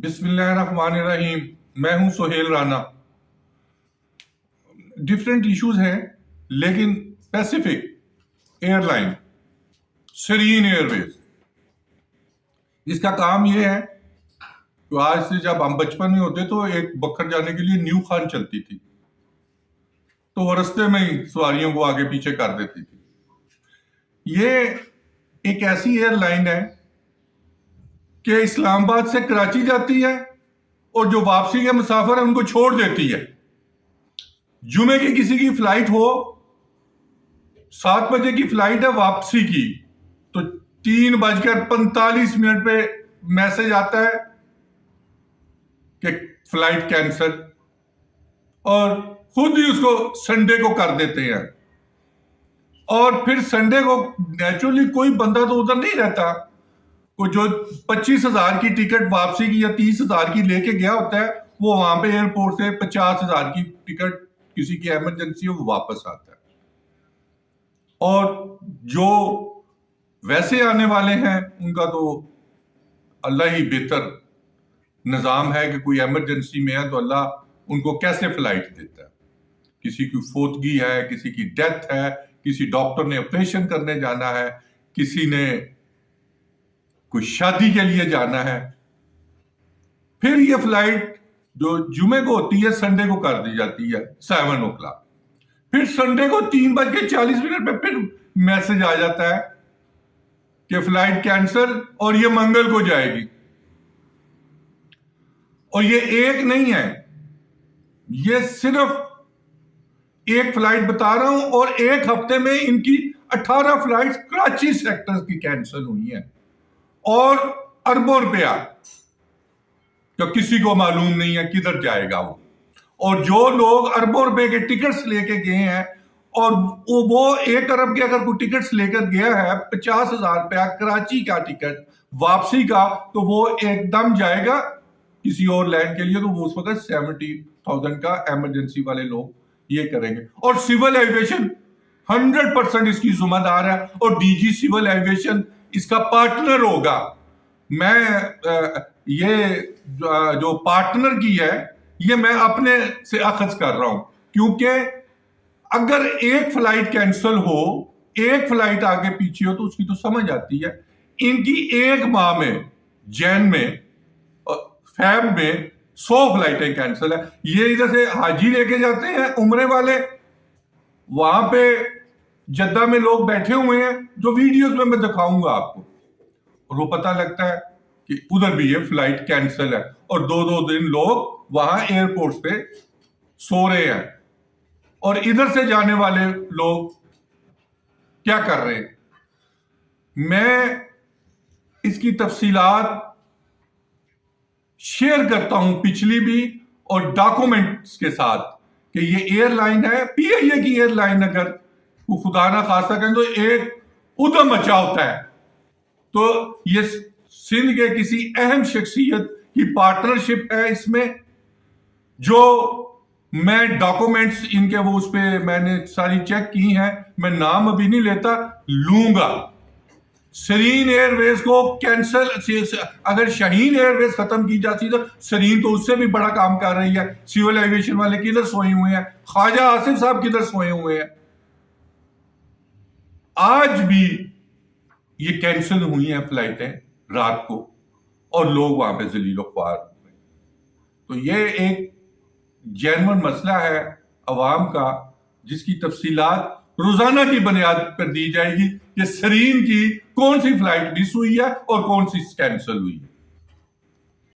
بسم اللہ الرحمن الرحیم. میں ہوں سہیل رانا. ڈفرینٹ ایشوز ہیں لیکن پیسیفک ایئر لائن سرین ایئر ویز اس کا کام یہ ہے کہ آج سے جب ہم بچپن میں ہوتے تو ایک بکر جانے کے لیے نیو خان چلتی تھی تو وہ رستے میں ہی سواریوں کو آگے پیچھے کر دیتی تھی. یہ ایک ایسی ایئر لائن ہے کہ اسلام آباد سے کراچی جاتی ہے اور جو واپسی کے مسافر ہیں ان کو چھوڑ دیتی ہے. جمعے کی کسی کی فلائٹ ہو 7 بجے کی فلائٹ ہے واپسی کی تو 3:45 پہ میسج آتا ہے کہ فلائٹ کینسل اور خود ہی اس کو سنڈے کو کر دیتے ہیں. اور پھر سنڈے کو نیچرلی کوئی بندہ تو ادھر نہیں رہتا. وہ جو 25,000 کی ٹکٹ واپسی کی یا 30,000 کی لے کے گیا ہوتا ہے وہ وہاں پہ ایئرپورٹ سے 50,000 کی ٹکٹ کسی کی ایمرجنسی وہ واپس آتا ہے. اور جو ویسے آنے والے ہیں ان کا تو اللہ ہی بہتر نظام ہے کہ کوئی ایمرجنسی میں ہے تو اللہ ان کو کیسے فلائٹ دیتا ہے. کسی کی فوتگی ہے, کسی کی ڈیتھ ہے, کسی ڈاکٹر نے آپریشن کرنے جانا ہے, کسی نے کوئی شادی کے لیے جانا ہے, پھر یہ فلائٹ جو جمعے کو ہوتی ہے سنڈے کو کر دی جاتی ہے 7 o'clock. پھر سنڈے کو 3:40 پہ پھر میسج آ جاتا ہے کہ فلائٹ کینسل اور یہ منگل کو جائے گی. اور یہ ایک نہیں ہے, یہ صرف ایک فلائٹ بتا رہا ہوں اور ایک ہفتے میں ان کی 18 فلائٹ کراچی سیکٹر کی کینسل ہوئی ہیں اور اربوں روپیہ تو کسی کو معلوم نہیں ہے کدھر جائے گا وہ. اور جو لوگ اربوں روپے کے ٹکٹس لے کے گئے ہیں اور وہ 1 ارب کے اگر کوئی ٹکٹس لے کر گیا ہے 50,000 روپیہ کراچی کا ٹکٹ واپسی کا تو وہ ایک دم جائے گا کسی اور لینڈ کے لیے تو وہ اس وقت 70,000 کا ایمرجنسی والے لوگ یہ کریں گے. اور سول ایویشن 100% اس کی ذمہ دار ہے اور ڈی جی سول ایویشن اس کا پارٹنر ہوگا. میں یہ جو پارٹنر کی ہے یہ میں اپنے سے اخذ کر رہا ہوں کیونکہ اگر ایک فلائٹ کینسل ہو, ایک فلائٹ آگے پیچھے ہو تو اس کی تو سمجھ آتی ہے. ان کی ایک ماہ میں جین میں فیب میں 100 فلائٹیں کینسل ہے. یہ ادھر سے حاجی لے کے جاتے ہیں عمرے والے, وہاں پہ جدہ میں لوگ بیٹھے ہوئے ہیں جو ویڈیوز میں دکھاؤں گا آپ کو, اور وہ پتہ لگتا ہے کہ ادھر بھی یہ فلائٹ کینسل ہے اور 2 دن لوگ وہاں ایئرپورٹ پہ سو رہے ہیں. اور ادھر سے جانے والے لوگ کیا کر رہے ہیں. میں اس کی تفصیلات شیئر کرتا ہوں پچھلی بھی اور ڈاکومنٹس کے ساتھ کہ یہ ایئر لائن ہے پی آئی اے کی ایئر لائن. اگر وہ خدا نہ خواستہ کہیں تو ایک ادھم مچا ہوتا ہے تو یہ سندھ کے کسی اہم شخصیت کی پارٹنرشپ ہے اس میں, جو میں ڈاکومنٹس ان کے وہ اس پہ میں نے ساری چیک کی ہیں, میں نام ابھی نہیں لیتا, لوں گا. سرین ایئر ویز کو کینسل, اگر شاہین ایئر ویز ختم کی جاتی تو سرین تو اس سے بھی بڑا کام کر رہی ہے. سول ایویشن والے کدھر سوئے ہوئے ہیں, خواجہ آصف صاحب کدھر سوئے ہوئے ہیں. آج بھی یہ کینسل ہوئی ہیں فلائٹیں رات کو اور لوگ وہاں پہ ذلیل و خوار ہوئے. تو یہ ایک جینون مسئلہ ہے عوام کا جس کی تفصیلات روزانہ کی بنیاد پر دی جائے گی کہ سرین کی کون سی فلائٹ مس ہوئی ہے اور کون سی کینسل ہوئی ہے.